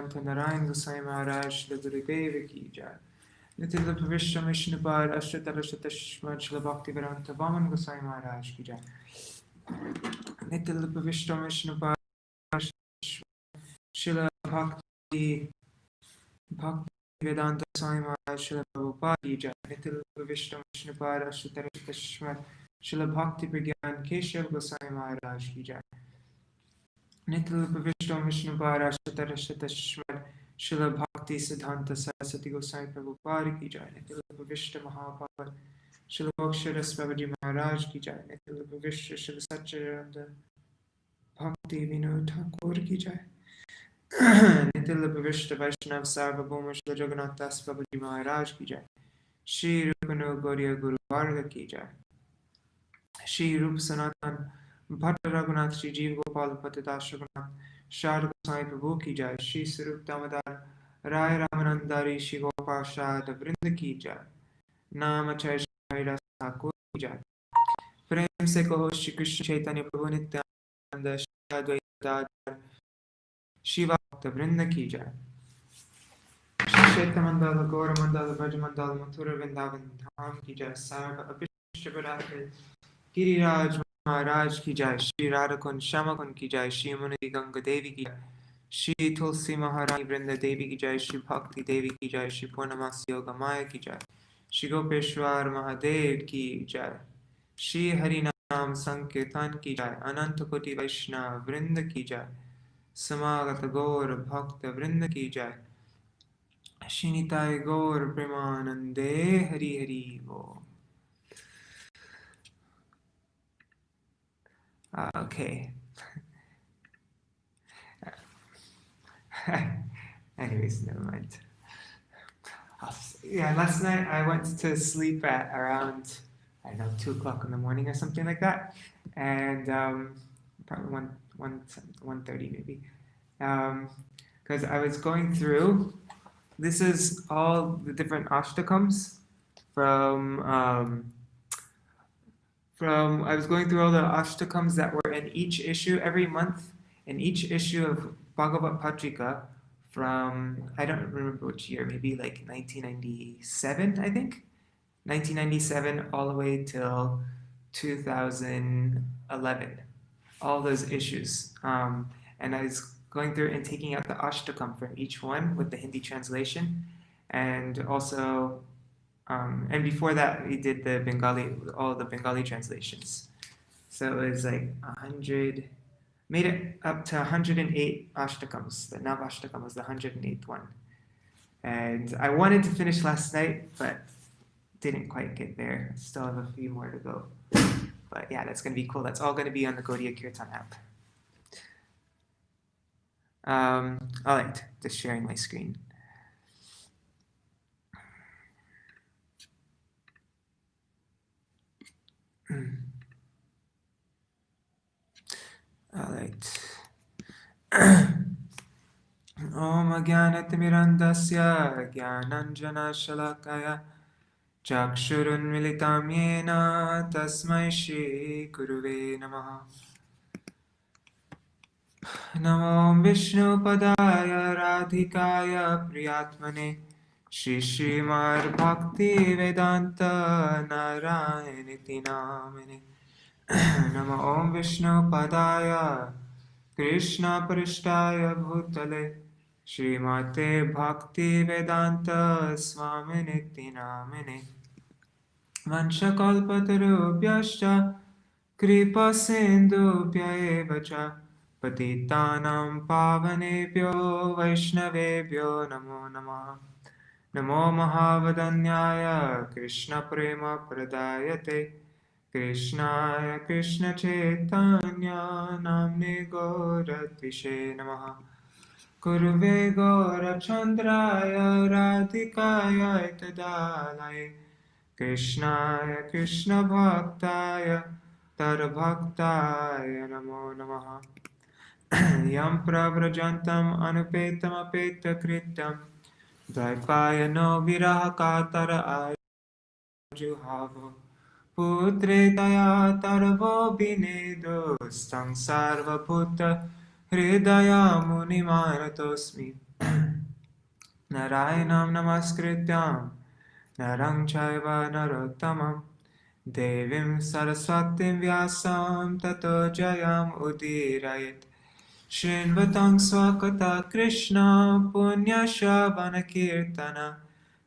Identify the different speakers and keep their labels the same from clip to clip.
Speaker 1: Bhaktivedanta Narayan Gosai Maharaj Shri Gurudev Ki Jai. Nitya Vishnu Vishnupad Ashtatara Shatashmad Shri Bhaktivedanta Vaman Gosai Maharaj Ki Jai. Nitya Vishnu Vishnupad Shri Bhaktivedanta Gosai Maharaj Shri Prabhupada Ki Jai. Nitya Vishnu Vishnupad Ashtatara Shatashmad Shri Bhakti Pragyan Keshav Gosai Maharaj Ki Jai. Nitya Vishnu Vishnupad Ashtatara Shatashmad Shri Bhakti Siddhanta Saraswati Gosai Prabhupada Ki Jai. Nitya Vishnu Mahapad Shri Bhaksharas Babaji Maharaj Ki Jai. Nitya Vishnu Shri Satchidananda Bhakti Vinod Thakur Ki Jai. Nitya Vishnu Vaishnav Sarvabhauma Shri Jagannath Das Babaji Maharaj Ki Jai. Shri Rupanu Gauriya Guru Varga Ki Jai. Shri Rup Sanatan Bhatta Raghunath Shri Jeev Gopal Patidas Raghunath Shar Gosai Prabhu Ki Jai. Shri Sarup Damodar Rai Ramanandari Shri Gopal Shad Vrinda Ki Jai. Nama Chay Shri Ras Thakur Ki Jai. Prem Se Kaho Shri Krishna Chaitanya Prabhu Nityananda Shri Advaita Shiva Bhakta Vrinda Ki Jai. Shri Chaitanya Mandala Gaura Mandala Braja Mandala Mathura Vrindavan Dham Ki Jai. Sarva Abhishta Bharate Giriraj Maharaj Ki Jai. Shri Radhakun Shamakun Ki Jai. Shri Muni Ganga Devi Ki Jai. Shri Tulsi Maharani Vrinda Devi Ki Jai. Shri Bhakti Devi Ki Jai. Shri Purnamasi Yoga Maya Ki Jai. Shri Gopeshwar Mahadev Ki Jai. Shri Harinam Sankirtan Ki Jai. Ananta Koti Vaishnava Vrinda Ki Jai. Samagata Gaur Bhakta Vrinda Ki Jai. Shri Nitai Gaur Premanande Hari Hari Bo. Okay. Anyways, never mind. Yeah, last night I went to sleep at around, I don't know, 2 o'clock in the morning or something like that. And probably 1:30 maybe. Because I was going through, this is all the different ashtakams I was going through all the ashtakams that were in each issue every month, in each issue of Bhagavad Patrika from, I don't remember which year, maybe like 1997, I think. 1997 all the way till 2011, all those issues. And I was going through and taking out the ashtakam from each one with the Hindi translation. And also, and before that, we did the Bengali, all the Bengali translations. So it was like 100, made it up to 108 ashtakams. The Nav Ashtakam was the 108th one. And I wanted to finish last night, but didn't quite get there. Still have a few more to go. But yeah, that's going to be cool. That's all going to be on the Gaudiya Kirtan app. All right, just sharing my screen. All right. Om Ajnanatirmirandasya Jnananjana Shalakaya Chakshurun Militam Yena Tasmai Shri Guruve Namaha. Namo Vishnu Padaya Radhikaya Priyatmane Shri Śrīmad-Bhāgavatam Narayana Namine. Namo Om Vishnu Padaya Krishna Prishtaya Bhutale Śrīmate Bhaktivedanta Swaminiti Namine. Vanshakalpatarubhyascha Kripa Sindhubhya eva cha Patitanam Pavanebhyo Vaishnavebhyo Namo Namaha. Namo Mahavadanyaya Krishna Prema Pradayate Krishnaya Krishna Chaitanya Namne Gauratvishe Namaha. Kuruve Gaura Chandraya Radhikaya Itadalaye Krishnaya Krishna Bhaktaya Tarbhaktaya Namo Namaha. Yam Pravrajantam Anupetam Apeta Kritam Dvaipayano Viraha Katara Ajuhavo Putre Daya Tarvo Binedo Stang Sarva Putta Hridaya Muni Maratosmi. Narayanam namaskrityam narang chaiva narottamam devim saraswatim vyasam tato jayam udirayet Shrinvatang swakata Krishna punya shavana kirtana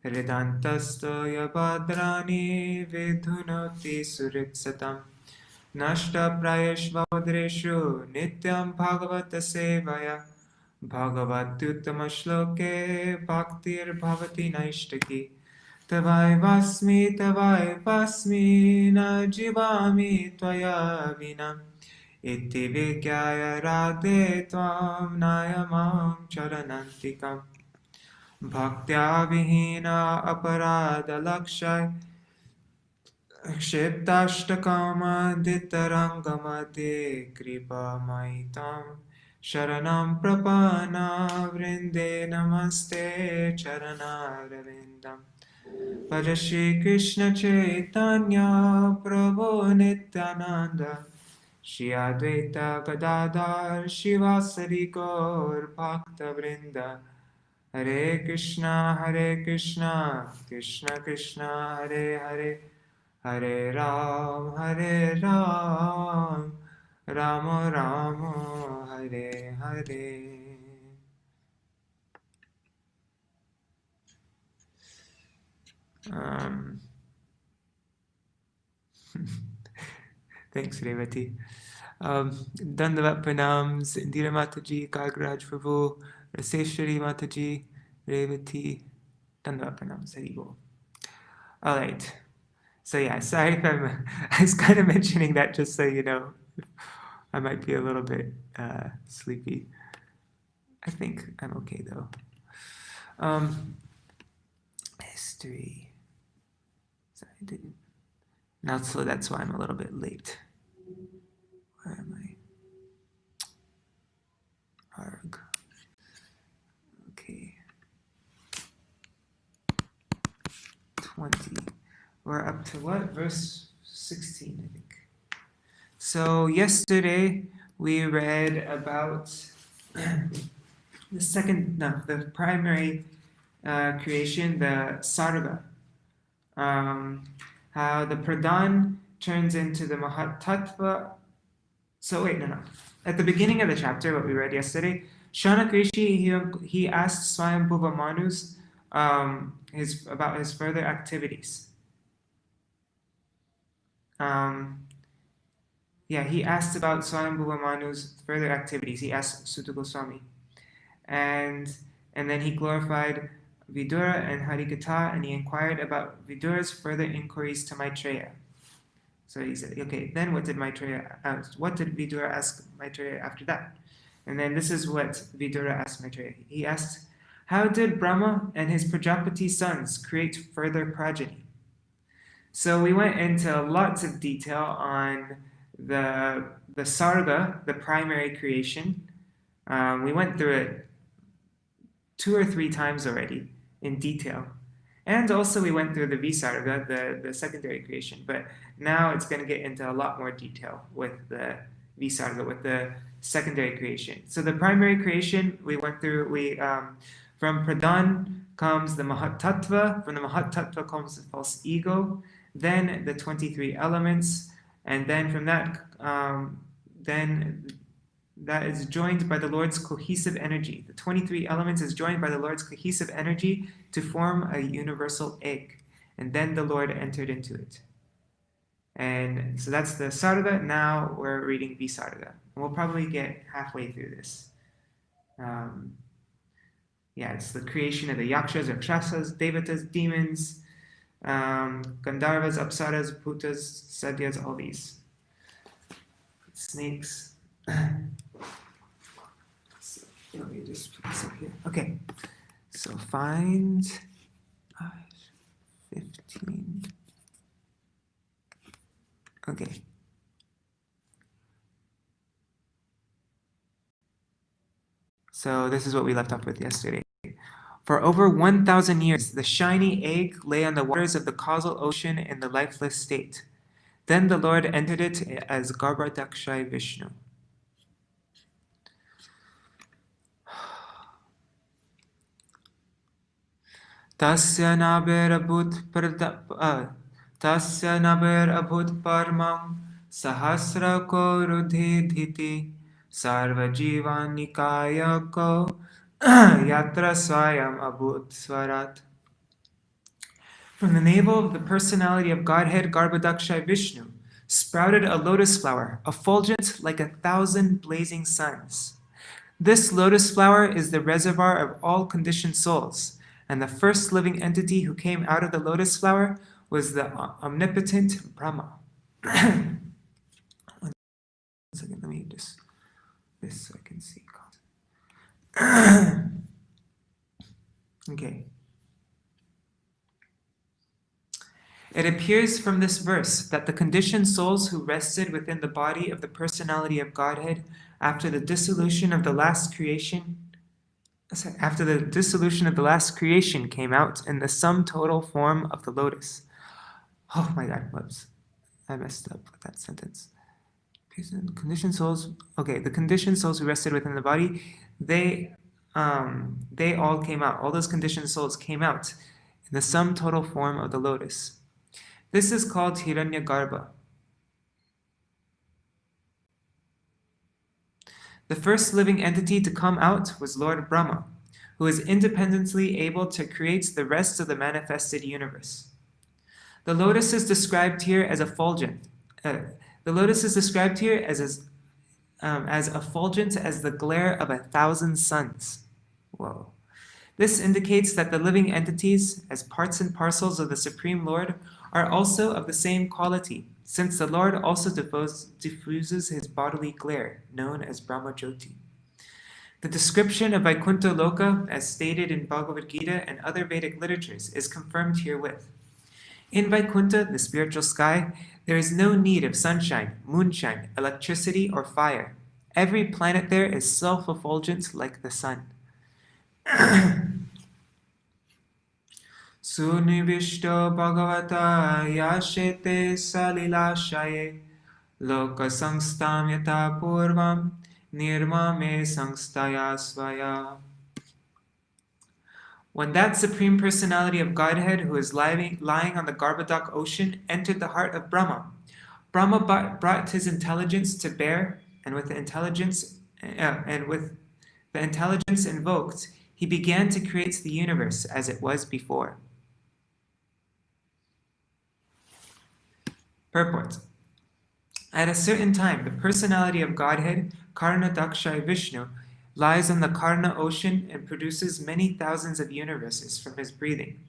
Speaker 1: Hridantastoya bhadrani vidhunoti suritsatam Nashta prayeshvadreshu nityam bhagavata sevaya Bhagavatyuttama shloke bhaktir bhavati naishtaki Tavai vasmi na jivami tvaya vina Iti vigyaya radhe tvam nayamam charanantikam Bhaktya vihina aparada lakshay Kshiptashtakama ditarangamate kripa maitam Sharanam prapana vrinde namaste charanaravindam Bhaja Shri Krishna Chaitanya Prabhu Nityananda Shri Advaita Gadadhar Shivasari Gaur Bhakta Vrinda Hare Krishna Krishna Krishna Hare Hare Hare Ram Rama Rama Hare Hare Thanks, Revati. Dandavat Pranams, Indira Mataji, Kagraj Prabhu, Raseshwari Mataji, Revati, Dandavat Pranams, Haribo. All right. So yeah, sorry if I was kind of mentioning that just so you know. I might be a little bit sleepy. I think I'm okay though. History. Sorry, I didn't. Now, so that's why I'm a little bit late. Where am I? Arg. Okay. 20. We're up to what? Verse 16, I think. So yesterday we read about the primary creation, the sarga. How the pradhan turns into the mahat-tattva. So wait, no. At the beginning of the chapter, what we read yesterday, Shanakrishi, he asked Swayambhuva Manus about his further activities. He asked about Swayambhuva Manu's further activities. He asked Sutta Goswami. And then he glorified Vidura and Harikatha, and he inquired about Vidura's further inquiries to Maitreya. So he said, okay, then what did Maitreya ask? What did Vidura ask Maitreya after that? And then this is what Vidura asked Maitreya. He asked, how did Brahma and his Prajapati sons create further progeny? So we went into lots of detail on the sarga, the primary creation. We went through it 2 or 3 times already in detail. And also we went through the visarga, the secondary creation, but now it's going to get into a lot more detail with the visarga, with the secondary creation. So the primary creation, we went through, from pradhan comes the mahat-tattva, from the mahat-tattva comes the false ego, then the 23 elements, and then from that, that is joined by the Lord's cohesive energy. The 23 elements is joined by the Lord's cohesive energy to form a universal egg. And then the Lord entered into it. And so that's the sarga. Now we're reading visarga. And we'll probably get halfway through this. It's the creation of the yakshas, rakshasas, devatas, demons, gandharvas, apsaras, bhutas, sadyas, all these. Snakes. So let me just put this up here. Okay, so find 15. Okay. So this is what we left off with yesterday. For over 1,000 years, the shiny egg lay on the waters of the causal ocean in the lifeless state. Then the Lord entered it as Garbhadakshay Vishnu. Tasya naber abhut parmam sahasra ko rudhidhiti sarva jivan nikaya ko yatra swayam abhut swarat. From the navel of the personality of Godhead Garbhodaksha Vishnu sprouted a lotus flower, effulgent like 1,000 blazing suns. This lotus flower is the reservoir of all conditioned souls, and the first living entity who came out of the lotus flower was the omnipotent Brahma. One second, let me just this so I can see. Okay. It appears from this verse that the conditioned souls who rested within the body of the personality of Godhead after the dissolution of the last creation came out in the sum total form of the lotus. Oh my God, whoops. I messed up with that sentence. Conditioned souls, okay, the conditioned souls who rested within the body, they all came out. All those conditioned souls came out in the sum total form of the lotus. This is called Hiranyagarbha. The first living entity to come out was Lord Brahma, who is independently able to create the rest of the manifested universe. The lotus is described here as effulgent. The lotus is described here as effulgent as the glare of 1,000 suns. Whoa. This indicates that the living entities, as parts and parcels of the Supreme Lord, are also of the same quality, since the Lord also diffuses his bodily glare, known as Brahma Jyoti. The description of Vaikuntha Loka, as stated in Bhagavad Gita and other Vedic literatures, is confirmed herewith. In Vaikuntha, the spiritual sky, there is no need of sunshine, moonshine, electricity, or fire. Every planet there is self-effulgent like the sun. Sunivishto Bhagavata Yashete Salilashaye Loka Sangstam Yata Purvam Nirmame Sangstaya Svaya. When that Supreme Personality of Godhead who is lying on the Garbhodak ocean entered the heart of Brahma, Brahma brought his intelligence to bear, and with the intelligence invoked, he began to create the universe as it was before. Purport. At a certain time, the personality of Godhead, Karnadaksha Vishnu, lies on the Karna ocean and produces many thousands of universes from his breathing.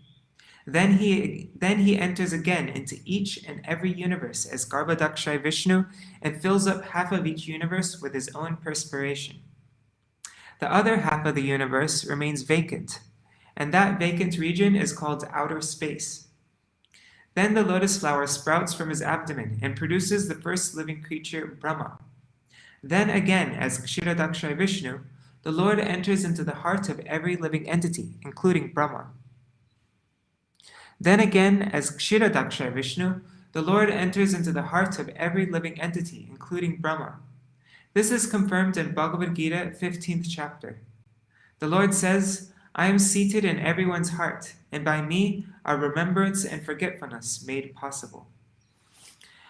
Speaker 1: Then he enters again into each and every universe as Garbhodaksha Vishnu and fills up half of each universe with his own perspiration. The other half of the universe remains vacant, and that vacant region is called outer space. Then the lotus flower sprouts from his abdomen and produces the first living creature, Brahma. Then again, as Kshirodaksha Vishnu, the Lord enters into the heart of every living entity, including Brahma. Then again, as Kshirodaksha Vishnu, the Lord enters into the heart of every living entity, including Brahma. This is confirmed in Bhagavad Gita, 15th chapter. The Lord says, I am seated in everyone's heart, and by me are remembrance and forgetfulness made possible.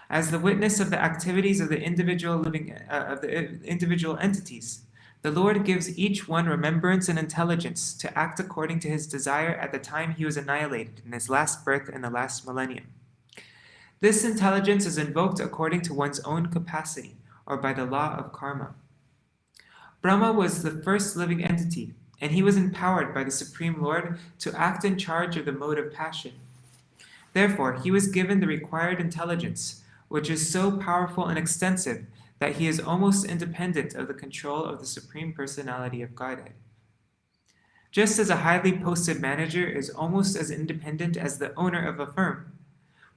Speaker 1: As the witness of the activities of the individual entities, the Lord gives each one remembrance and intelligence to act according to his desire at the time he was annihilated in his last birth in the last millennium. This intelligence is invoked according to one's own capacity, or by the law of karma. Brahma was the first living entity, and he was empowered by the Supreme Lord to act in charge of the mode of passion. Therefore, he was given the required intelligence, which is so powerful and extensive that he is almost independent of the control of the Supreme Personality of Godhead. Just as a highly posted manager is almost as independent as the owner of a firm,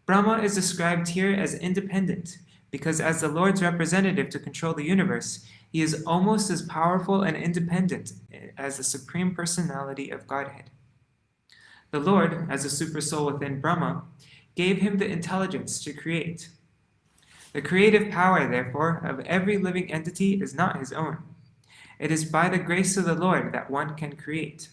Speaker 1: Brahma is described here as independent, because as the Lord's representative to control the universe, he is almost as powerful and independent as the Supreme Personality of Godhead. The Lord, as a supersoul within Brahma, gave him the intelligence to create. The creative power, therefore, of every living entity is not his own. It is by the grace of the Lord that one can create.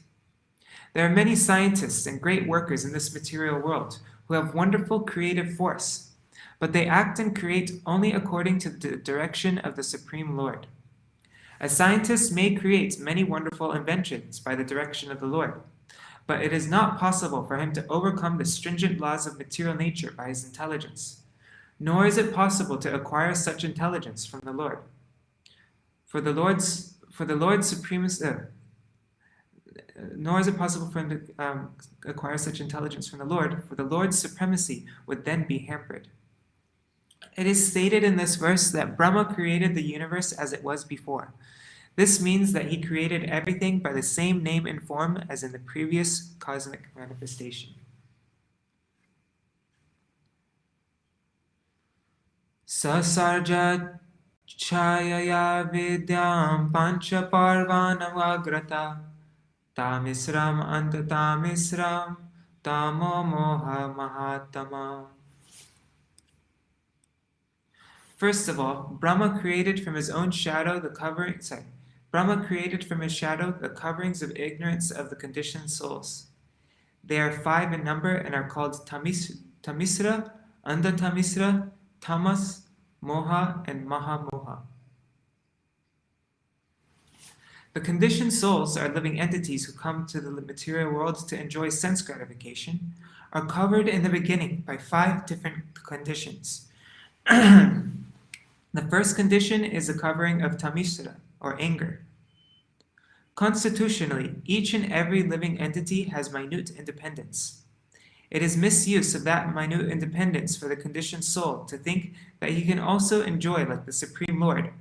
Speaker 1: There are many scientists and great workers in this material world who have wonderful creative force, but they act and create only according to the direction of the Supreme Lord. A scientist may create many wonderful inventions by the direction of the Lord, but it is not possible for him to overcome the stringent laws of material nature by his intelligence, nor is it possible to acquire such intelligence from the Lord. Nor is it possible for him to acquire such intelligence from the Lord, for the Lord's supremacy would then be hampered. It is stated in this verse that Brahma created the universe as it was before. This means that he created everything by the same name and form as in the previous cosmic manifestation. Sasarja chayaya vidyam pancha parvanavagrata tamisram antatamisram tamo moha mahatama. First of all, Brahma created from his own shadow the coverings of ignorance of the conditioned souls. They are 5 in number and are called Tamisra, Andatamisra, Tamas, Moha, and Mahamoha. The conditioned souls are living entities who come to the material world to enjoy sense gratification, are covered in the beginning by 5 different conditions. The first condition is the covering of Tamisra, or anger. Constitutionally, each and every living entity has minute independence. It is misuse of that minute independence for the conditioned soul to think that he can also enjoy like the Supreme Lord,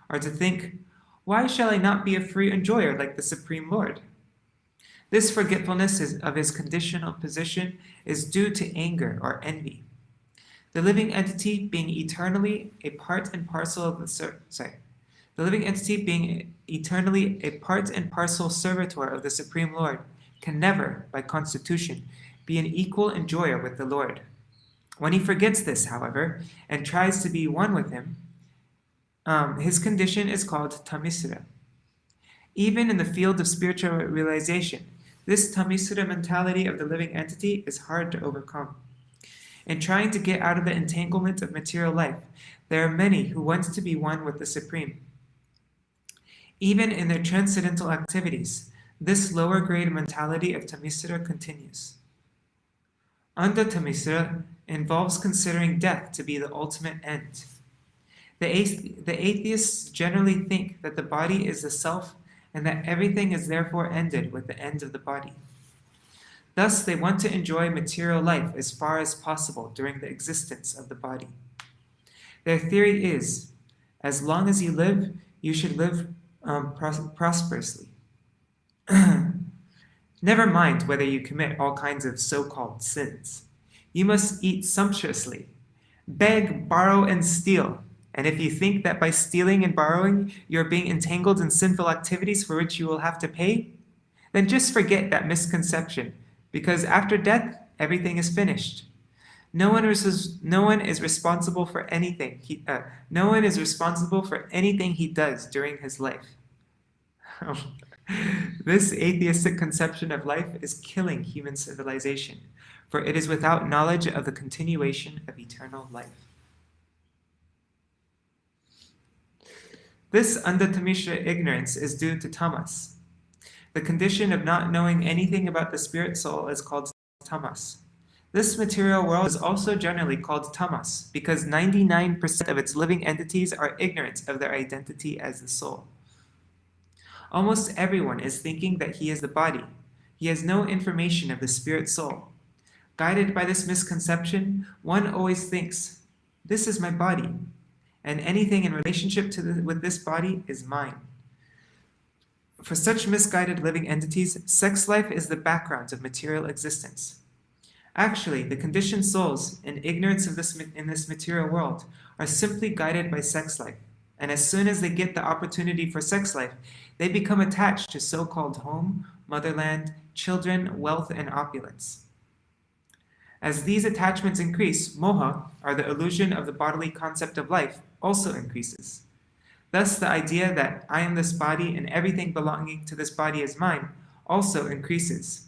Speaker 1: or to think, why shall I not be a free enjoyer like the Supreme Lord? This forgetfulness of his conditional position is due to anger or envy. The living entity being eternally a part and parcel servitor of the Supreme Lord can never, by constitution, be an equal enjoyer with the Lord. When he forgets this, however, and tries to be one with him, his condition is called Tamisra. Even in the field of spiritual realization, this Tamisra mentality of the living entity is hard to overcome. In trying to get out of the entanglement of material life, there are many who want to be one with the Supreme. Even in their transcendental activities, this lower grade mentality of Tamisra continues. Anda Tamisra involves considering death to be the ultimate end. The atheists generally think that the body is the self and that everything is therefore ended with the end of the body. Thus, they want to enjoy material life as far as possible during the existence of the body. Their theory is, as long as you live, you should live prosperously. Never mind whether you commit all kinds of so-called sins. You must eat sumptuously, beg, borrow, and steal. And if you think that by stealing and borrowing you are being entangled in sinful activities for which you will have to pay, then just forget that misconception, because after death, everything is finished. No one is responsible for anything. No one is responsible for anything he does during his life. This atheistic conception of life is killing human civilization, for it is without knowledge of the continuation of eternal life. This Andatamisra ignorance is due to tamas. The condition of not knowing anything about the spirit soul is called tamas. This material world is also generally called tamas because 99% of its living entities are ignorant of their identity as the soul. Almost everyone is thinking that he is the body. He has no information of the spirit soul. Guided by this misconception, one always thinks, this is my body, and anything in relationship with this body is mine. For such misguided living entities, sex life is the background of material existence. Actually, the conditioned souls, in ignorance of in this material world, are simply guided by sex life, and as soon as they get the opportunity for sex life, they become attached to so-called home, motherland, children, wealth, and opulence. As these attachments increase, moha, or the illusion of the bodily concept of life, also increases. Thus, the idea that I am this body and everything belonging to this body is mine also increases.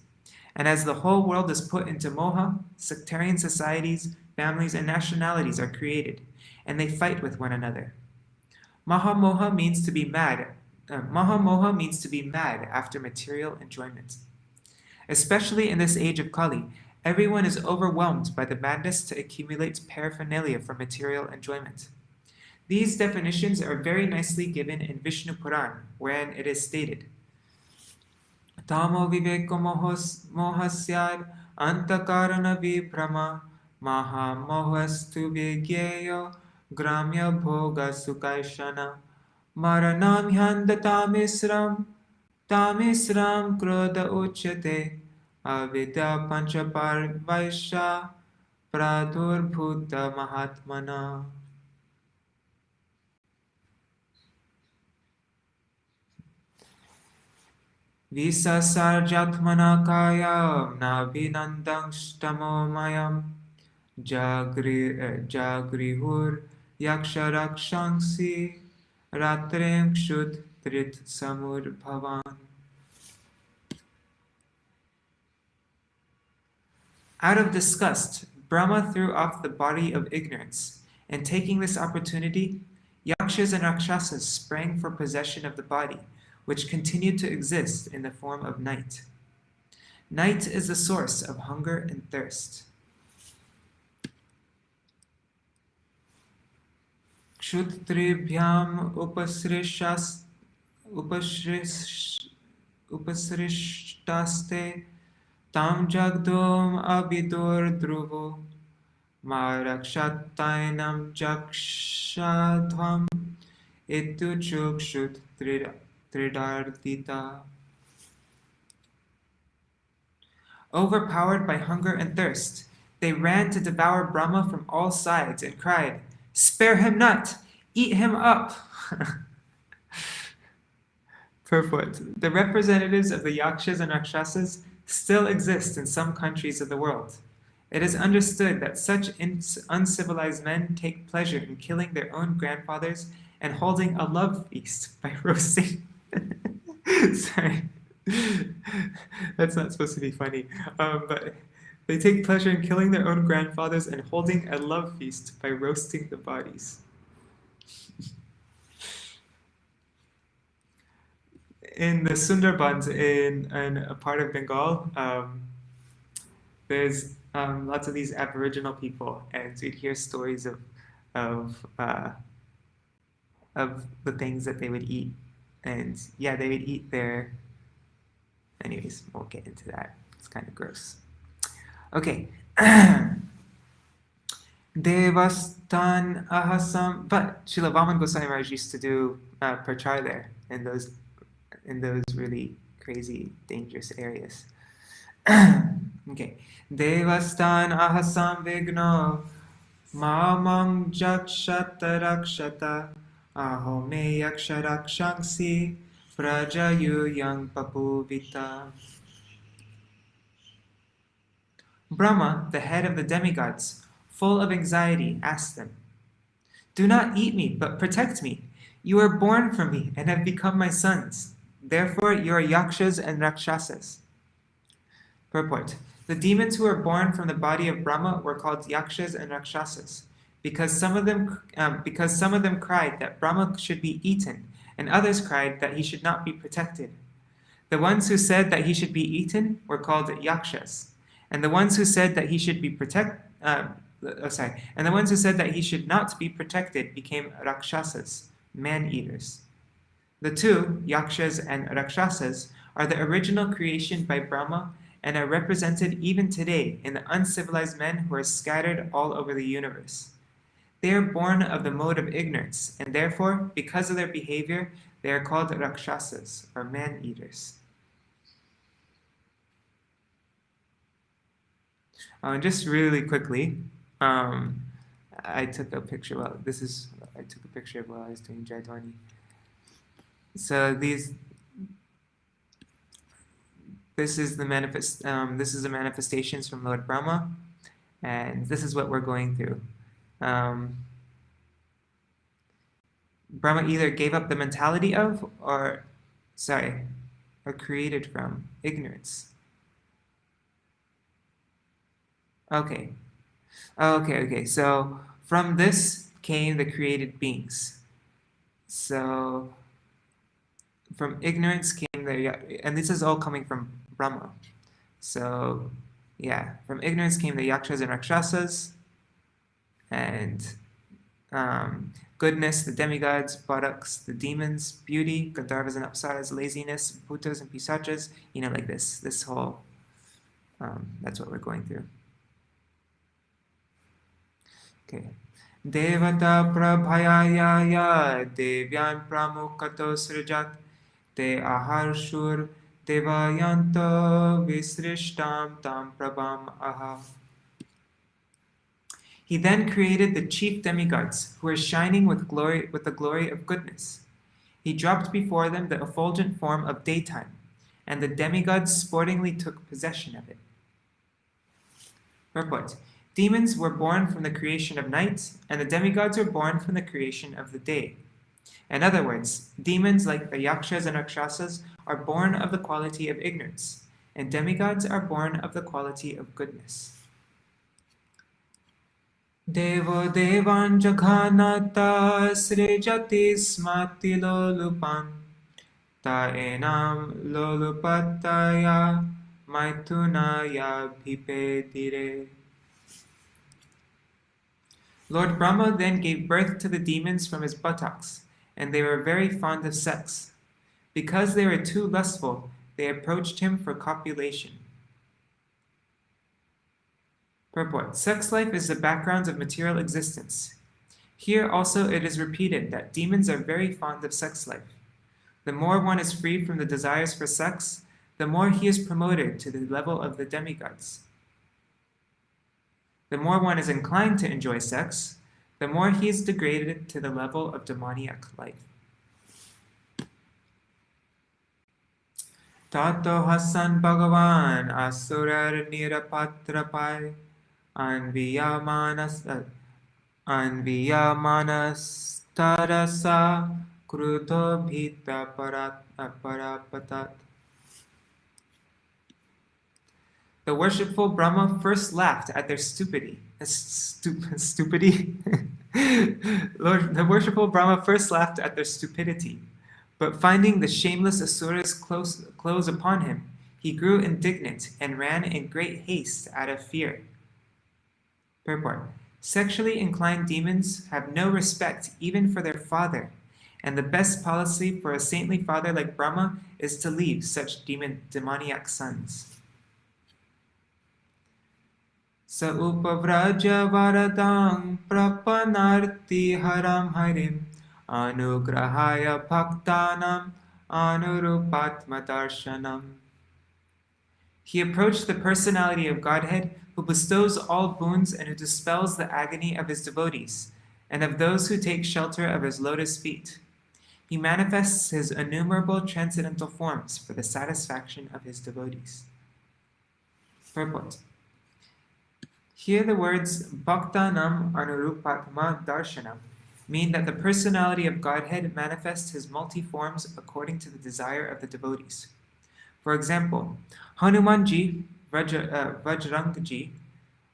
Speaker 1: And as the whole world is put into moha, sectarian societies, families, and nationalities are created, and they fight with one another. Mahamoha means to be mad. Mahamoha means to be mad after material enjoyment. Especially in this age of Kali, everyone is overwhelmed by the madness to accumulate paraphernalia for material enjoyment. These definitions are very nicely given in Vishnu Puran, wherein it is stated, Tamo viveko mohasyad antakarana vibhrama maha mohastu vigyeyo gramya bhoga sukaishana maranam hyanda tamisram krodha uchyate avidya panchapar vaisha pradhurbhuta mahatmana. Visarga kayam navinandang shtamomayam jagrihur yaksharakshansi ratrem kshut trit samur bhavan. Out of disgust, Brahma threw off the body of ignorance, and taking this opportunity, yakshas and rakshasas sprang for possession of the body, which continued to exist in the form of night. Night is the source of hunger and thirst. Kshutribhyam upasrishtaste tam jagdom abidur dhruvo marakshattainam jakshadhvam ituchukshut tridardita. Overpowered by hunger and thirst, they ran to devour Brahma from all sides and cried, "Spare him not! Eat him up!" Purport. The representatives of the yakshas and rakshasas still exist in some countries of the world. It is understood that such uncivilized men take pleasure in killing their own grandfathers and holding a love feast by roasting. Sorry, that's not supposed to be funny, but they take pleasure in killing their own grandfathers and holding a love feast by roasting the bodies. In the Sundarbans in a part of Bengal, there's lots of these Aboriginal people, and you'd hear stories of the things that they would eat, and yeah, they would eat their. Anyways, we'll get into that. It's kind of gross. Okay. Devastan ahasam, but Srila Vaman Goswami Maharaj used to do prachar there in those really crazy, dangerous areas. Okay. Devastan ahasam vigno mamam jakshata rakshata ahome yaksharakshansi prajayu yang papuvita. Brahma, the head of the demigods, full of anxiety, asked them, "Do not eat me, but protect me. You are born from me and have become my sons. Therefore, you are yakshas and rakshasas." Purport. The demons who were born from the body of Brahma were called yakshas and rakshasas, because some of them cried that Brahma should be eaten, and others cried that he should not be protected. The ones who said that he should be eaten were called yakshas, and the ones who said that he should be and the ones who said that he should not be protected became rakshasas, man-eaters. The two, yakshas and rakshasas, are the original creation by Brahma and are represented even today in the uncivilized men who are scattered all over the universe. They are born of the mode of ignorance, and therefore, because of their behavior, they are called rakshasas, or man-eaters. Just really quickly, I took a picture. I took a picture of while I was doing Jaidwani. So this is the manifestations from Lord Brahma, and this is what we're going through. Brahma either gave up the mentality of, or created from ignorance. Okay. Okay. So from this came the created beings. So from ignorance came and this is all coming from Brahma. So yeah, from ignorance came the yakshas and rakshasas, and goodness, the demigods, buttocks, the demons, beauty, gandharvas and apsaras, laziness, bhutas and pisachas, like this whole, that's what we're going through. Okay. Devata prabhayaya devyan pramukato srijat te aharshur devayanto visrishtam tam prabham aha. He then created the chief demigods, who were shining with the glory of goodness. He dropped before them the effulgent form of daytime, and the demigods sportingly took possession of it. Purport. Demons were born from the creation of night, and the demigods were born from the creation of the day. In other words, demons like the yakshas and rakshasas are born of the quality of ignorance, and demigods are born of the quality of goodness. Devo devan jaghanata srijati smati lolupan ta enam lolupataya maitunaya bhipedire. Lord Brahma then gave birth to the demons from his buttocks, and they were very fond of sex. Because they were too lustful, they approached him for copulation. Purport. Sex life is the background of material existence. Here also it is repeated that demons are very fond of sex life. The more one is free from the desires for sex, the more he is promoted to the level of the demigods. The more one is inclined to enjoy sex, the more he is degraded to the level of demoniac life. Tato Hasan Bhagavan Asurar Nirapatrapai Anviyamanas Tarasa Kruto Bhita Parapatat. The worshipful Brahma first laughed at their stupidity. The worshipful Brahma first laughed at their stupidity, but finding the shameless asuras close upon him, he grew indignant and ran in great haste out of fear. Purport. Sexually inclined demons have no respect even for their father, and the best policy for a saintly father like Brahma is to leave such demoniac sons. Sa upavraja varadam prapanarti haram harim anugrahaya bhaktanam anurupatma darshanam. He approached the personality of Godhead, who bestows all boons and who dispels the agony of his devotees, and of those who take shelter of his lotus feet. He manifests his innumerable transcendental forms for the satisfaction of his devotees. Purport. Here the words Bhaktanam Anurupatma Darshanam mean that the personality of Godhead manifests his multi-forms according to the desire of the devotees. For example, Hanumanji, Vajrangji,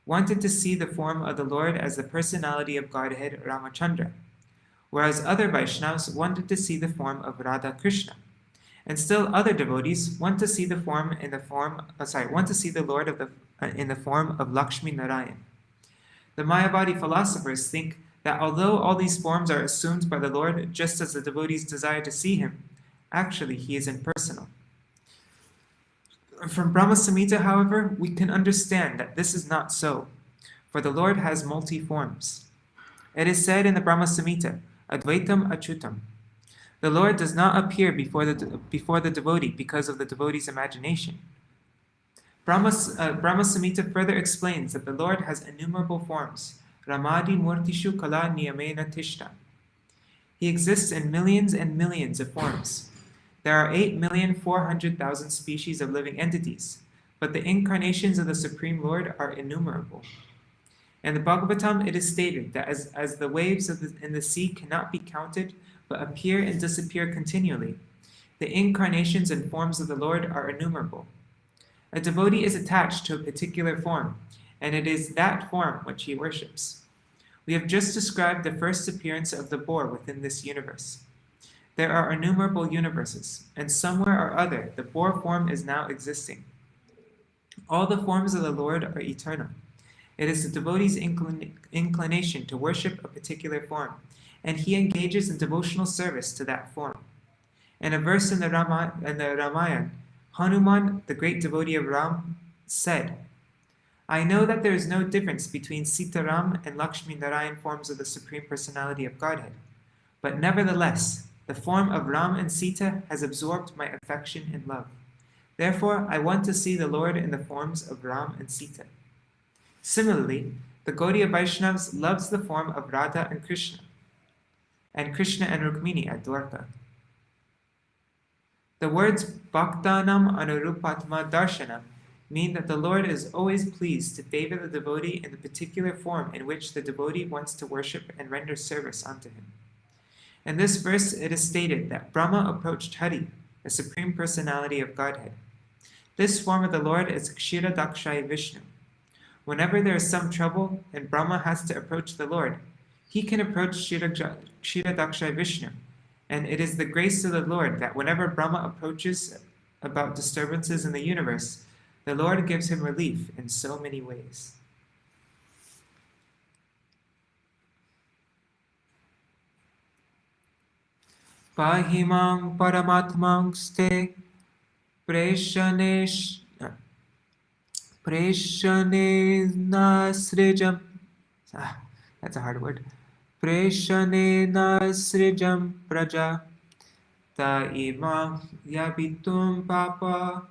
Speaker 1: wanted to see the form of the Lord as the personality of Godhead Ramachandra, whereas other Vaishnavas wanted to see the form of Radha Krishna. And still other devotees want to see the Lord in the form of Lakshmi Narayan. The Mayavadi philosophers think that although all these forms are assumed by the Lord just as the devotees desire to see him, actually he is impersonal. From Brahma Samhita, however, we can understand that this is not so, for the Lord has multi-forms. It is said in the Brahma Samhita, Advaitam Achutam. The Lord does not appear before the devotee because of the devotee's imagination. Brahma Samhita further explains that the Lord has innumerable forms, Ramadi Murtishu Kala Niyamena Tishta. He exists in millions and millions of forms. There are 8,400,000 species of living entities, but the incarnations of the Supreme Lord are innumerable. In the Bhagavatam, it is stated that as the waves in the sea cannot be counted, but appear and disappear continually, the incarnations and forms of the Lord are innumerable. A devotee is attached to a particular form, and it is that form which he worships. We have just described the first appearance of the boar within this universe. There are innumerable universes, and somewhere or other the boar form is now existing. All the forms of the Lord are eternal. It is the devotee's inclination to worship a particular form, and he engages in devotional service to that form. In a verse in the Ramayana, Hanuman, the great devotee of Ram, said, I know that there is no difference between Sitaram and Lakshmi Narayan forms of the Supreme Personality of Godhead, but nevertheless, the form of Ram and Sita has absorbed my affection and love. Therefore, I want to see the Lord in the forms of Ram and Sita. Similarly, the Gaudiya Vaishnavas loves the form of Radha and Krishna and Rukmini at Dwarka. The words Bhaktanam Anurupatma Darshanam mean that the Lord is always pleased to favor the devotee in the particular form in which the devotee wants to worship and render service unto him. In this verse, it is stated that Brahma approached Hari, the Supreme Personality of Godhead. This form of the Lord is Kshiradakshai Vishnu. Whenever there is some trouble and Brahma has to approach the Lord, he can approach Kshiradakshai Vishnu, and it is the grace of the Lord that whenever Brahma approaches about disturbances in the universe, the Lord gives him relief in so many ways. Pahimang Paramatmang Ste Preshanena Srijam. That's a hard word. Preshanena Srijam Praja Ta imam yabitum papa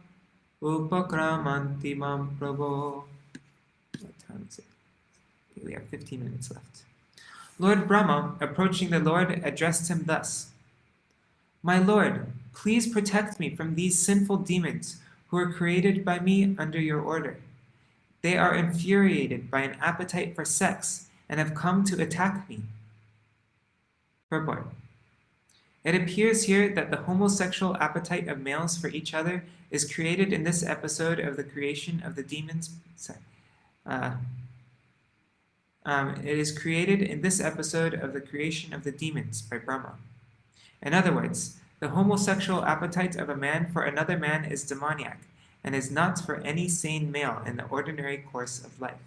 Speaker 1: upakramanti mam prabho. What time is it? Okay, we have 15 minutes left. Lord Brahma, approaching the Lord, addressed him thus. My Lord, please protect me from these sinful demons who are created by me under your order. They are infuriated by an appetite for sex and have come to attack me. Purport. It appears here that the homosexual appetite of males for each other is created in this episode of the creation of the demons. It is created in this episode of the creation of the demons by Brahma. In other words, the homosexual appetite of a man for another man is demoniac and is not for any sane male in the ordinary course of life.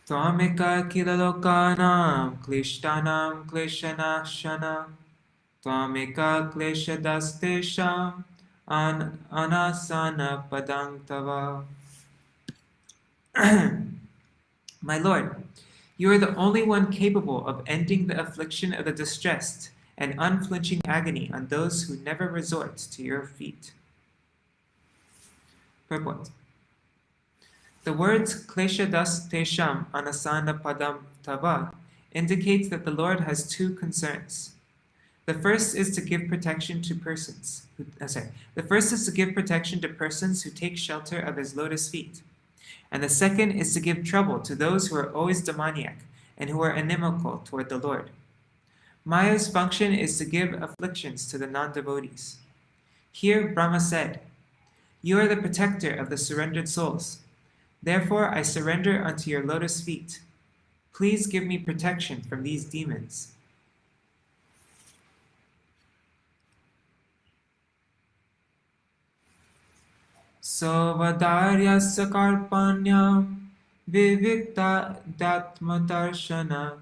Speaker 1: Tvameka kilalokanam klishtanam kleshanashana Tvameka kleshadastesham anasana padantava. My Lord, you are the only one capable of ending the affliction of the distressed and unflinching agony on those who never resort to your feet. Purport. The words kleshadas tesham anasana padam tava indicates that the Lord has two concerns. The first is to give protection to persons. The first is to give protection to persons who take shelter of his lotus feet. And the second is to give trouble to those who are always demoniac and who are inimical toward the Lord. Maya's function is to give afflictions to the non-devotees. Here Brahma said, You are the protector of the surrendered souls. Therefore I surrender unto your lotus feet. Please give me protection from these demons. Sovadarya sakarpanyam vivikta datma darshana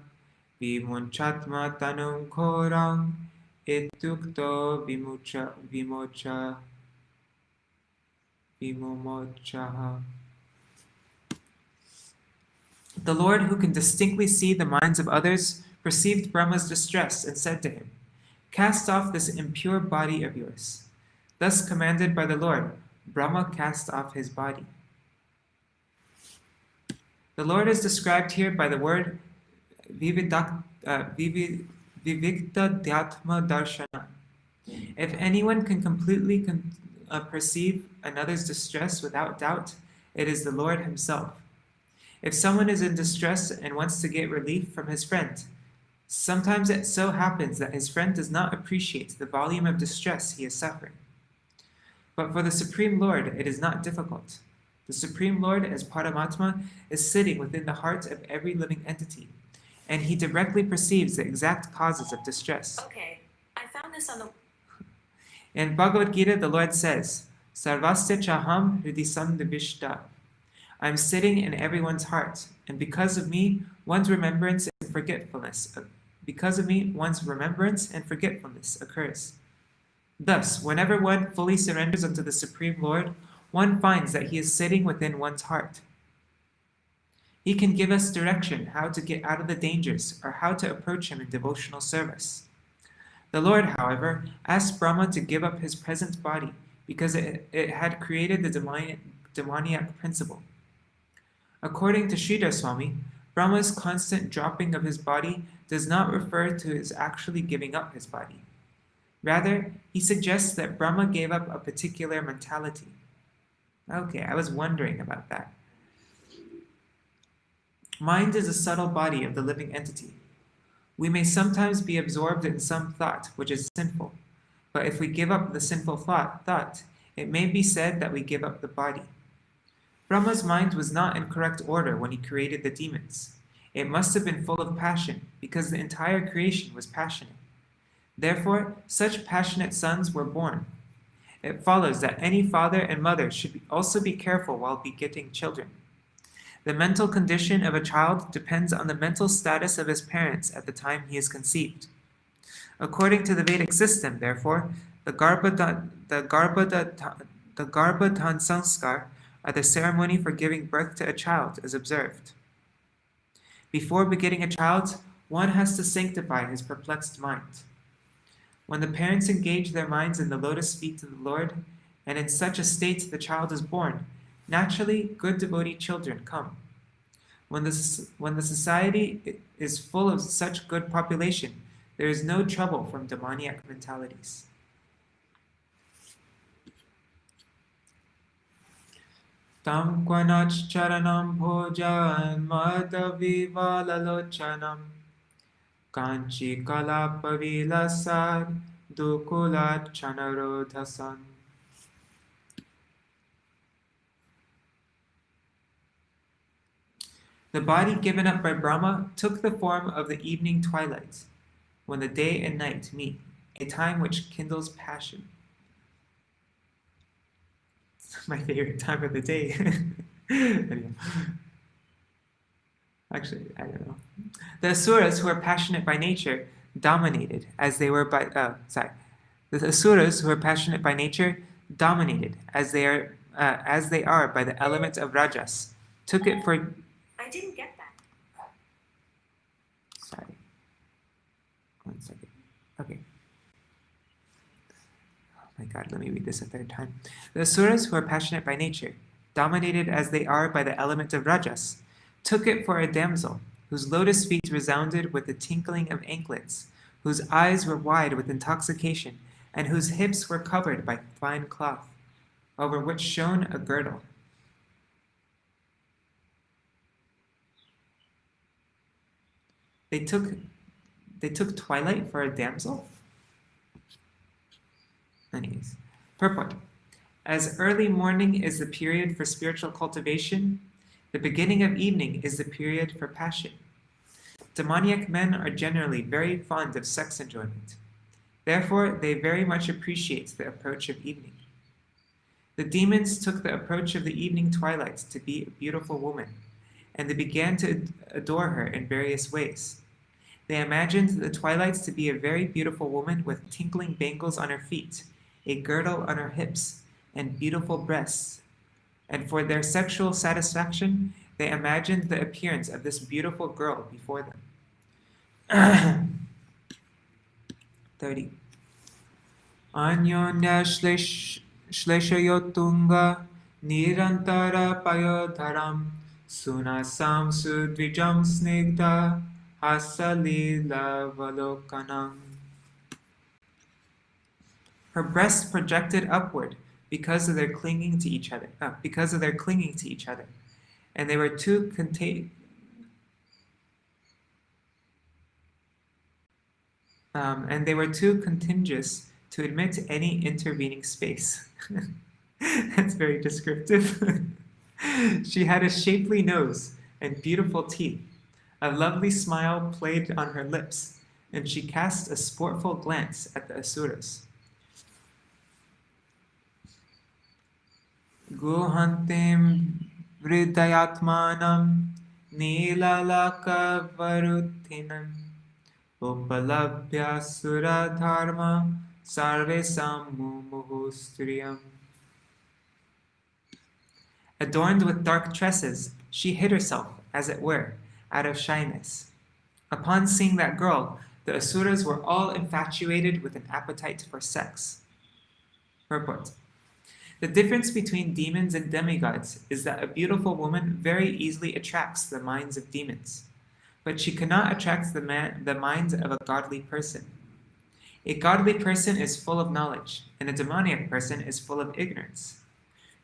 Speaker 1: vimunchatma tanum khoram itukto vimumochaha. The Lord, who can distinctly see the minds of others, perceived Brahma's distress and said to him, Cast off this impure body of yours. Thus commanded by the Lord, Brahma cast off his body. The Lord is described here by the word vivikta dhyatma darshana. If anyone can completely perceive another's distress without doubt, it is the Lord himself. If someone is in distress and wants to get relief from his friend, sometimes it so happens that his friend does not appreciate the volume of distress he is suffering. But for the Supreme Lord, it is not difficult. The Supreme Lord, as Paramatma, is sitting within the heart of every living entity, and he directly perceives the exact causes of distress.
Speaker 2: Okay, I found this on the...
Speaker 1: In Bhagavad Gita, the Lord says, Sarvasya chaham hridisandavishta. I am sitting in everyone's heart, and because of me, one's remembrance and forgetfulness occurs. Thus, whenever one fully surrenders unto the Supreme Lord, one finds that he is sitting within one's heart. He can give us direction how to get out of the dangers or how to approach him in devotional service. The Lord, however, asked Brahma to give up his present body because it had created the demoniac principle. According to Sridhar Swami, Brahma's constant dropping of his body does not refer to his actually giving up his body. Rather, he suggests that Brahma gave up a particular mentality. Okay, I was wondering about that. Mind is a subtle body of the living entity. We may sometimes be absorbed in some thought which is sinful, but if we give up the sinful thought, it may be said that we give up the body. Brahma's mind was not in correct order when he created the demons. It must have been full of passion, because the entire creation was passionate. Therefore, such passionate sons were born. It follows that any father and mother should also be careful while begetting children. The mental condition of a child depends on the mental status of his parents at the time he is conceived. According to the Vedic system, therefore, the Garbhodhan Sanskar, or the ceremony for giving birth to a child, is observed. Before begetting a child, one has to sanctify his perplexed mind. When the parents engage their minds in the lotus feet of the Lord, and in such a state the child is born, naturally good devotee children come. When the society is full of such good population, there is no trouble from demoniac mentalities. Tam kvanach charanam bhojan madavivalalochanam kanchi kalapavilasad dukulat chanarodhasan. The body given up by Brahma took the form of the evening twilight, when the day and night meet, a time which kindles passion. It's my favorite time of the day. Actually, I don't know. The asuras, who are passionate by nature, dominated as they were by The asuras, who are passionate by nature, dominated as they are by the element of rajas, took it for...
Speaker 2: I didn't get that.
Speaker 1: Sorry. 1 second. Okay. Oh my God, let me read this a third time. The asuras, who are passionate by nature, dominated as they are by the element of rajas, took it for a damsel, whose lotus feet resounded with the tinkling of anklets, whose eyes were wide with intoxication, and whose hips were covered by fine cloth, over which shone a girdle. They took twilight for a damsel? Anyways, purport. As early morning is the period for spiritual cultivation, the beginning of evening is the period for passion. Demoniac men are generally very fond of sex enjoyment. Therefore, they very much appreciate the approach of evening. The demons took the approach of the evening twilight to be a beautiful woman, and they began to adore her in various ways. They imagined the twilights to be a very beautiful woman with tinkling bangles on her feet, a girdle on her hips, and beautiful breasts. And for their sexual satisfaction, they imagined the appearance of this beautiful girl before them. 30. Anyonya shleshayotunga nirantara payodharam sunasam sudvijam snigdha hasalila valokanam. Her breasts projected upward because of their clinging to each other. And they were too contiguous to admit any intervening space. That's very descriptive. She had a shapely nose and beautiful teeth. A lovely smile played on her lips, and she cast a sportful glance at the asuras. Guhantim vridayatmanam nilalakavaruthinam upalabhya suradharma sarvesam mumuhustriyam. Adorned with dark tresses, she hid herself, as it were, out of shyness. Upon seeing that girl, the asuras were all infatuated with an appetite for sex. Purport. The difference between demons and demigods is that a beautiful woman very easily attracts the minds of demons, but she cannot attract the mind of a godly person. A godly person is full of knowledge, and a demoniac person is full of ignorance.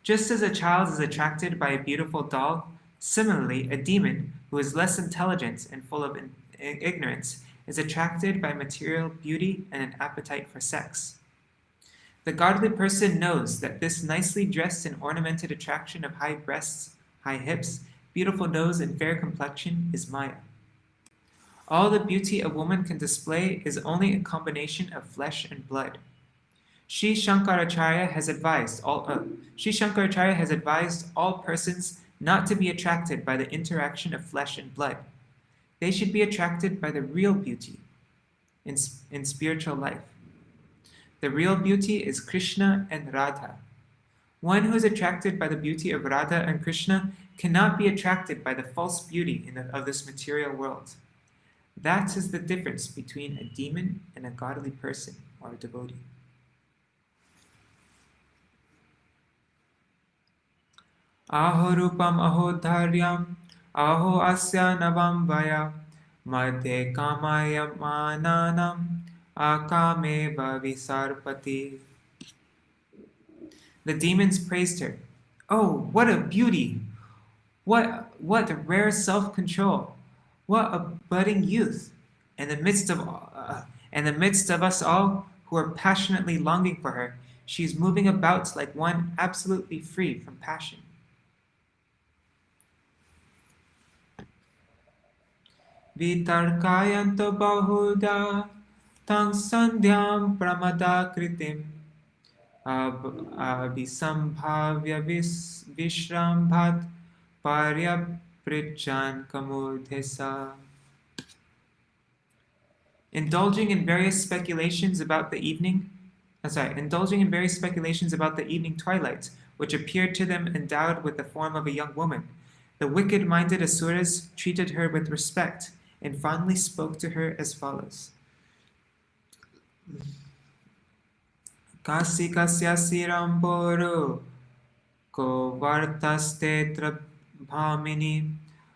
Speaker 1: Just as a child is attracted by a beautiful doll, similarly, a demon who is less intelligent and full of ignorance is attracted by material beauty and an appetite for sex. The godly person knows that this nicely dressed and ornamented attraction of high breasts, high hips, beautiful nose, and fair complexion is Maya. All the beauty a woman can display is only a combination of flesh and blood. Sri Shankaracharya has advised all persons not to be attracted by the interaction of flesh and blood. They should be attracted by the real beauty in spiritual life. The real beauty is Krishna and Radha. One who is attracted by the beauty of Radha and Krishna cannot be attracted by the false beauty of this material world. That is the difference between a demon and a godly person or a devotee. Aho rupam aho dharyam aho asya navam vaya madhe kamaya mananam akameva visarpati. The demons praised her. Oh, what a beauty! What rare self-control! What a budding youth! In the midst of us all who are passionately longing for her, she is moving about like one absolutely free from passion. Vitarkayanto bahuda tang sandhyam pramada kritim abhisambhavya vishrambhat paryaprichan kamudhesa. Indulging in various speculations about the evening twilight, which appeared to them endowed with the form of a young woman, the wicked-minded asuras treated her with respect and fondly spoke to her as follows. Kasi kasya siramboro ko vartastetra bhamini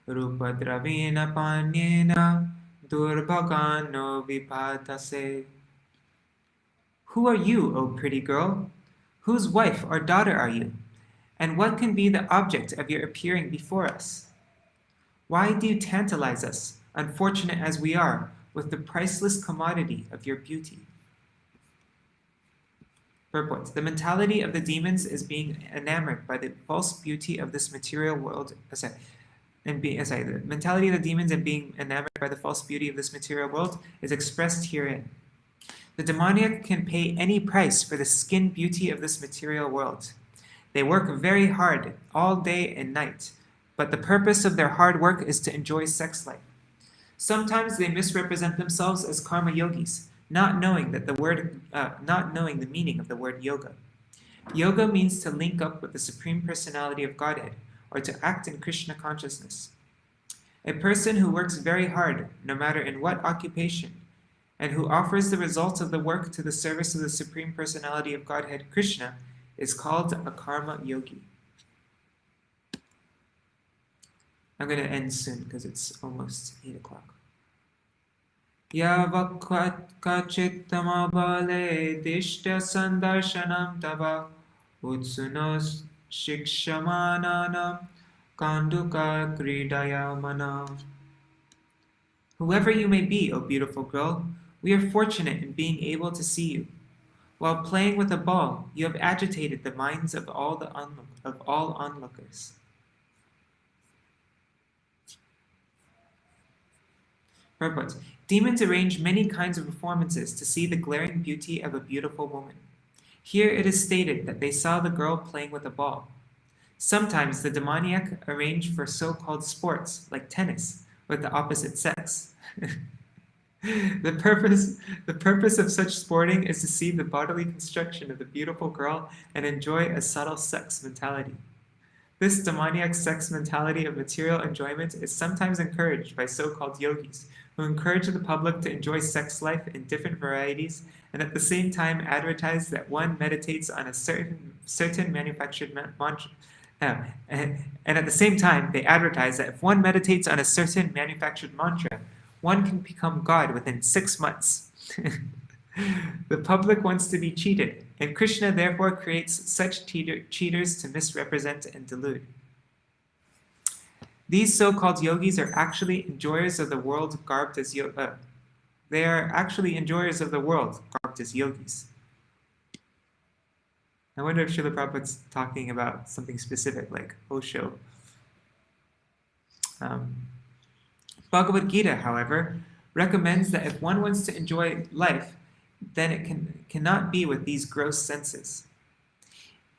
Speaker 1: rupadravena panyena durbhagano vipatase. Who are you, O pretty girl? Whose wife or daughter are you? And what can be the object of your appearing before us? Why do you tantalize us, unfortunate as we are, with the priceless commodity of your beauty? Purport. The mentality of the demons is being enamored by the false beauty of this material world. The mentality of the demons and being enamored by the false beauty of this material world is expressed herein. The demoniac can pay any price for the skin beauty of this material world. They work very hard all day and night, but the purpose of their hard work is to enjoy sex life. Sometimes they misrepresent themselves as karma yogis, not knowing the meaning of the word yoga. Yoga means to link up with the Supreme Personality of Godhead, or to act in Krishna consciousness. A person who works very hard, no matter in what occupation, and who offers the results of the work to the service of the Supreme Personality of Godhead, Krishna, is called a karma yogi. I'm going to end soon because it's almost 8 o'clock. Yavakachittamabale dishta sandarshanam tava utsunos shikshamananam kanduka kridaya mana. Whoever you may be, O beautiful girl, we are fortunate in being able to see you. While playing with a ball, you have agitated the minds of all onlookers. Purport. Demons arrange many kinds of performances to see the glaring beauty of a beautiful woman. Here it is stated that they saw the girl playing with a ball. Sometimes the demoniac arrange for so-called sports, like tennis, with the opposite sex. The purpose of such sporting is to see the bodily construction of the beautiful girl and enjoy a subtle sex mentality. This demoniac sex mentality of material enjoyment is sometimes encouraged by so-called yogis, who encourage the public to enjoy sex life in different varieties and at the same time advertise that one meditates on a certain manufactured mantra. And at the same time, they advertise that if one meditates on a certain manufactured mantra, one can become God within 6 months. The public wants to be cheated, and Krishna therefore creates such cheaters to misrepresent and delude. These so-called yogis are actually enjoyers of the world garbed as yogis. I wonder if Srila Prabhupada's talking about something specific like Osho. Bhagavad Gita, however, recommends that if one wants to enjoy life, then it cannot be with these gross senses.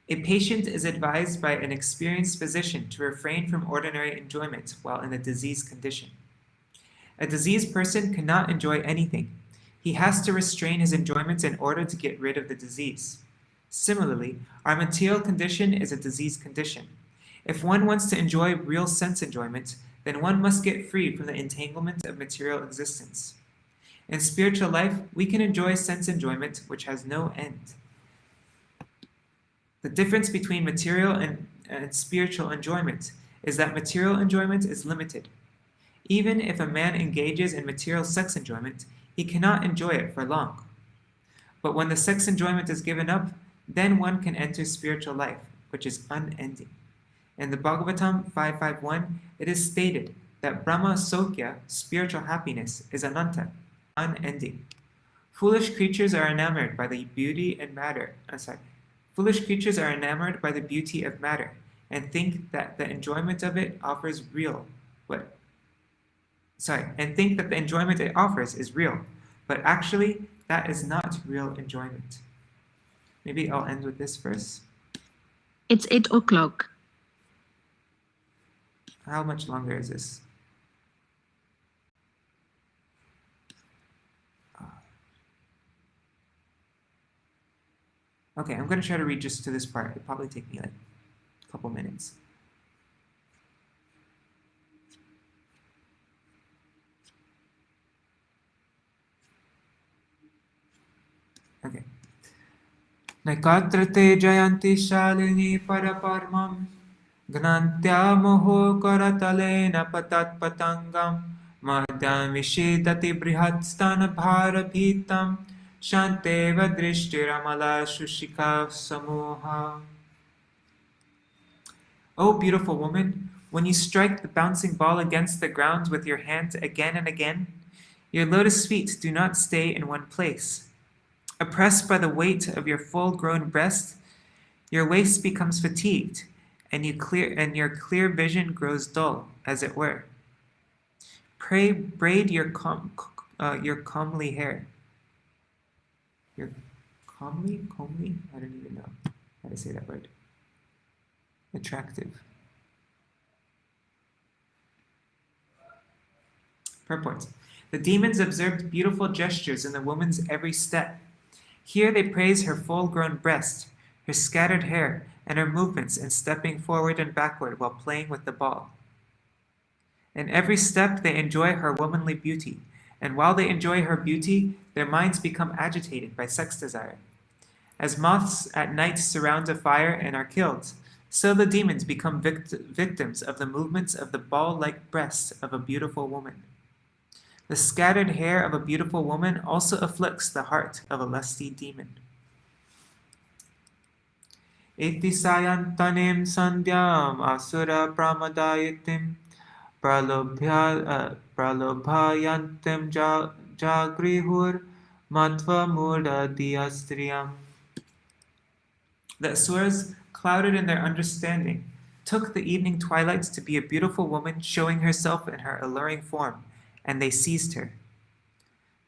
Speaker 1: A patient is advised by an experienced physician to refrain from ordinary enjoyment while in a diseased condition. A diseased person cannot enjoy anything. He has to restrain his enjoyments in order to get rid of the disease. Similarly, our material condition is a diseased condition. If one wants to enjoy real sense enjoyment, then one must get free from the entanglement of material existence. In spiritual life, we can enjoy sense enjoyment which has no end. The difference between material and spiritual enjoyment is that material enjoyment is limited. Even if a man engages in material sex enjoyment, he cannot enjoy it for long. But when the sex enjoyment is given up, then one can enter spiritual life, which is unending. In the Bhagavatam 5.5.1, it is stated that Brahma Sokya, spiritual happiness, is ananta, unending. Foolish creatures are enamored by the beauty and matter. Foolish creatures are enamored by the beauty of matter and think that the enjoyment of it offers is real, but actually that is not real enjoyment. Maybe I'll end with this verse.
Speaker 3: It's 8 o'clock.
Speaker 1: How much longer is this? Okay, I'm going to try to read just to this part. It'll probably take me like a couple minutes. Okay. Naikartrate jayanti shalini paraparmam gnantya moho karatalena patat patangam madhyam vishedati brihatstana bharabhitam shanteva drishtiramala shushika samoha. O beautiful woman, when you strike the bouncing ball against the ground with your hands again and again, your lotus feet do not stay in one place. Oppressed by the weight of your full-grown breast, your waist becomes fatigued, and your clear vision grows dull, as it were. Pray, braid your comely hair. Your comely? I don't even know how to say that word. Attractive. Purport. The demons observed beautiful gestures in the woman's every step. Here they praise her full-grown breast, her scattered hair, and her movements in stepping forward and backward while playing with the ball. In every step they enjoy her womanly beauty, and while they enjoy her beauty, their minds become agitated by sex desire. As moths at night surround a fire and are killed, so the demons become victims of the movements of the ball-like breast of a beautiful woman. The scattered hair of a beautiful woman also afflicts the heart of a lusty demon. Iti sayantanim sandhyam asura pramadayitim pralobhayantim jagrihur matva murda diyastriyam. The asuras, clouded in their understanding, took the evening twilight to be a beautiful woman showing herself in her alluring form, and they seized her.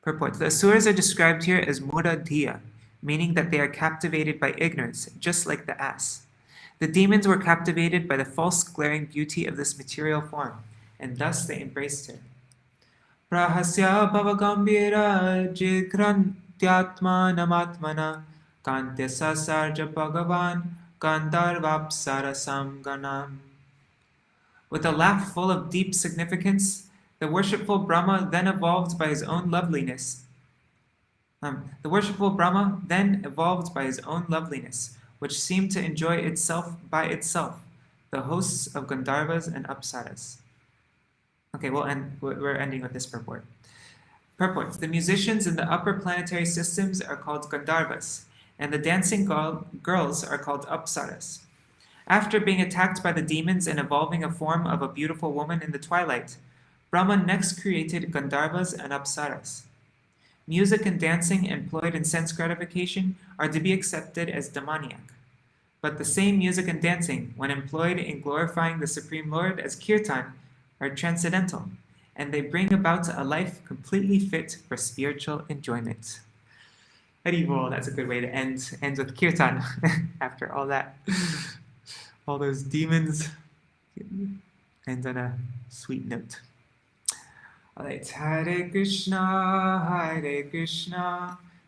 Speaker 1: Purport. The Asuras are described here as Mudadhiya, meaning that they are captivated by ignorance, just like the ass. The demons were captivated by the false glaring beauty of this material form, and thus they embraced her. Prahasya bhavagambira jigrantyatmanamatmana kantya sasarja bhagavan gandharvapsarasam ganam. With a laugh full of deep significance, the worshipful Brahma then evolved by his own loveliness. Which seemed to enjoy itself by itself, the hosts of Gandharvas and Apsaras. Okay, we're ending with this purport. Purport. The musicians in the upper planetary systems are called Gandharvas, and the dancing girls are called Apsaras. After being attacked by the demons and evolving a form of a beautiful woman in the twilight, Brahma next created Gandharvas and Apsaras. Music and dancing employed in sense gratification are to be accepted as demoniac. But the same music and dancing, when employed in glorifying the Supreme Lord as kirtan, are transcendental, and they bring about a life completely fit for spiritual enjoyment. Haribol, that's a good way to end with kirtan after all that. All those demons. Ends on a sweet note. Alright, Hare Krishna,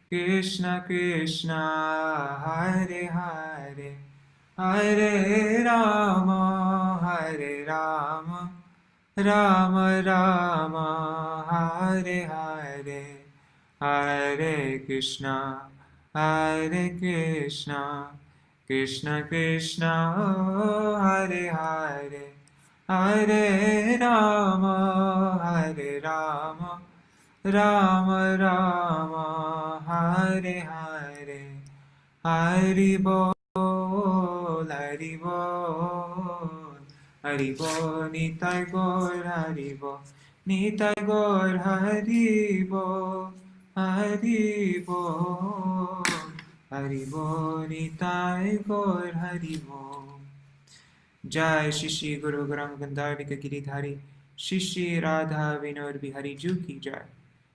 Speaker 1: Krishna Krishna, Hare Hare, Hare Rama, Rama Rama, Hare Hare, Hare Krishna, Krishna Krishna, Hare Hare, Hare Rama, Rama Rama, Hare Hare, Haribol, Haribol, Haribol, Nitai Gaur, Haribol, Nitai Gaur, Haribol, Haribol, Haribol, Nitai Gaur, Haribol. Jai Shishi Guru Gauranga Gandharvika Giridhari Shishi Radha Vinod Bihari Ju Ki Jai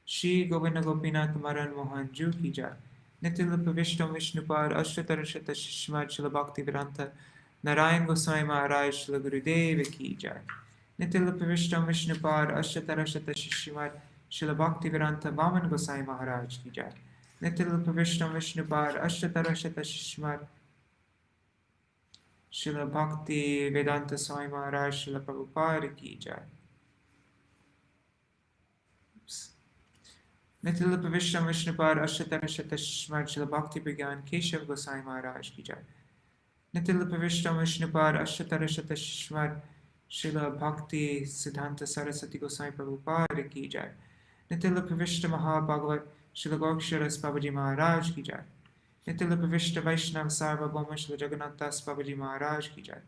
Speaker 1: Shri Govinda Gopinath Maran Mohan Ju Ki Jai Nityalapa Vishnu Vishnupad Ashtatarashata Shishmad Shila Bhakti Vedanta Narayan Goswami Maharaj Shila Gurudev Ki Jai Nityalapa Vishnu Vishnupad Ashtatarashata Shishmad Shila Bhakti Vedanta Vaman Goswami Maharaj Ki Jai Nityalapa Vishnu Vishnupad Ashtatarashata Shishmad Srila Bhakti Vedanta Swami Maharaj Srila Prabhupada Ki Jai. Nityalapa Vishnu Vishnupad Ashtatarashata Shishmad Srila Bhakti Pragyan Keshav Goswami Maharaj Ki Jai. Nityalapa Vishnu Vishnupad Ashtatarashata Shishmad Srila Bhakti Siddhanta Saraswati Goswami Prabhupada Ki Jai. Nityalapa Vishnu Mahabhagavat Srila Goksharas Babaji Maharaj Ki Jai. Nityalapa Vishnu Vaishnav Sarvabhauma Srila Jagannath Das Babaji Maharaj Ki Jai.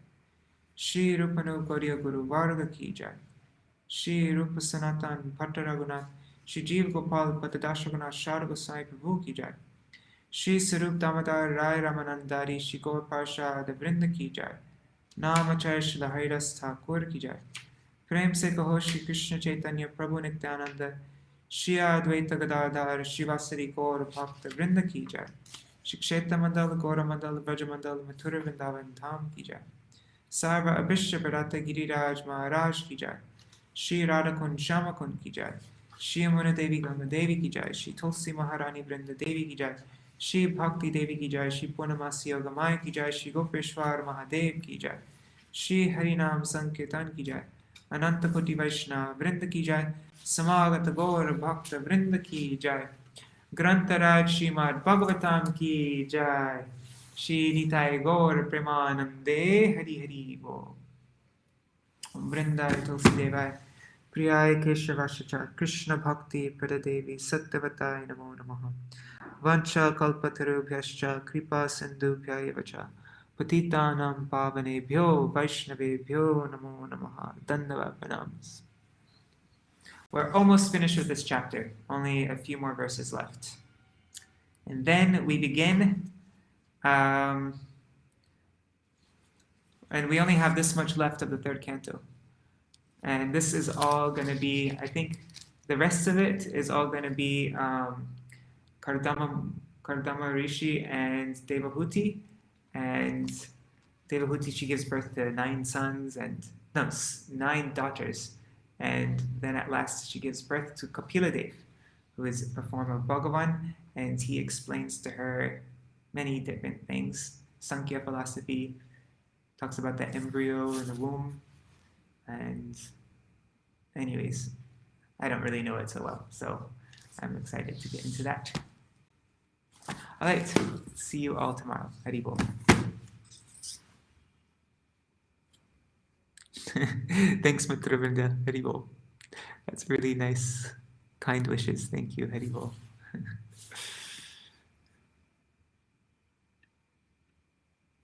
Speaker 1: Shri Rupanu Gauriya Guru Varga Ki Jai. Shri Rupa Sanatan Bhatta Raghunath Shri Jeev Gopal Patadashaghunath Shar Gosai Prabhu Ki Jai. Shri Sarup Damodar Rai Ramanandari Shri Gaur Parshad Vrinda Ki Jai. Namachay Shri Hairas Thakur Ki Jai. Prem Se Kaho Shri Krishna Chaitanya Prabhu Nityananda Shri Advaita Gadadhar Shri Vasari Gaur Bhakta Vrinda Ki Jai. Shri Kshetra Mandal, Gaura Mandal, Vraja Mandal, Mathura Vrindavan Dham Ki Jai. Sarva Abhishya Bharata Giriraj Maharaj Ki Jai. Shri Radhakund Shamakund Ki Jai. Shri Amuna Devi Ganga Devi Ki Jai. Shri Tulsi Maharani Vrinda Devi Ki Jai. Shri Bhakti Devi Ki Jai. Shri Purnamasi Yogamaya Ki Jai. Shri Gopeshwar Mahadev Ki Jai. Shri Harinam Sankirtan Ki Jai. Ananta Koti Vaishnava Vrinda Ki Jai. Samagata Gaur Bhakta Vrinda Ki Jai. Grantaraj Śrīmad-Bhāgavatam Ki Jai. Shri Nitai Gaur Premanande Hari Hari Bo. Vrindai Tulsi Devai Priyai Keshavashacha Krishna Bhakti Pradadevi Satyavatai Namo Namaha. Vancha Kalpatarubhyascha Kripa Sindhubhya Evacha Patitanam Pavanebhyo Vaishnavebhyo Namo Namaha. Dandava Pranams. We're almost finished with this chapter, only a few more verses left. And then we begin, and we only have this much left of the third canto. And this is all going to be, I think, the rest of it is all going to be Kardama Rishi and Devahuti. And Devahuti, she gives birth to 9 sons and 9 daughters. And then at last she gives birth to Kapiladev, who is a form of Bhagavan, and he explains to her many different things. Sankhya philosophy talks about the embryo in the womb. And anyways, I don't really know it so well, so I'm excited to get into that. All right, see you all tomorrow. Hari Bol. Thanks, Mitravinda. Hari Bol. That's really nice, kind wishes. Thank you. Hari Bol.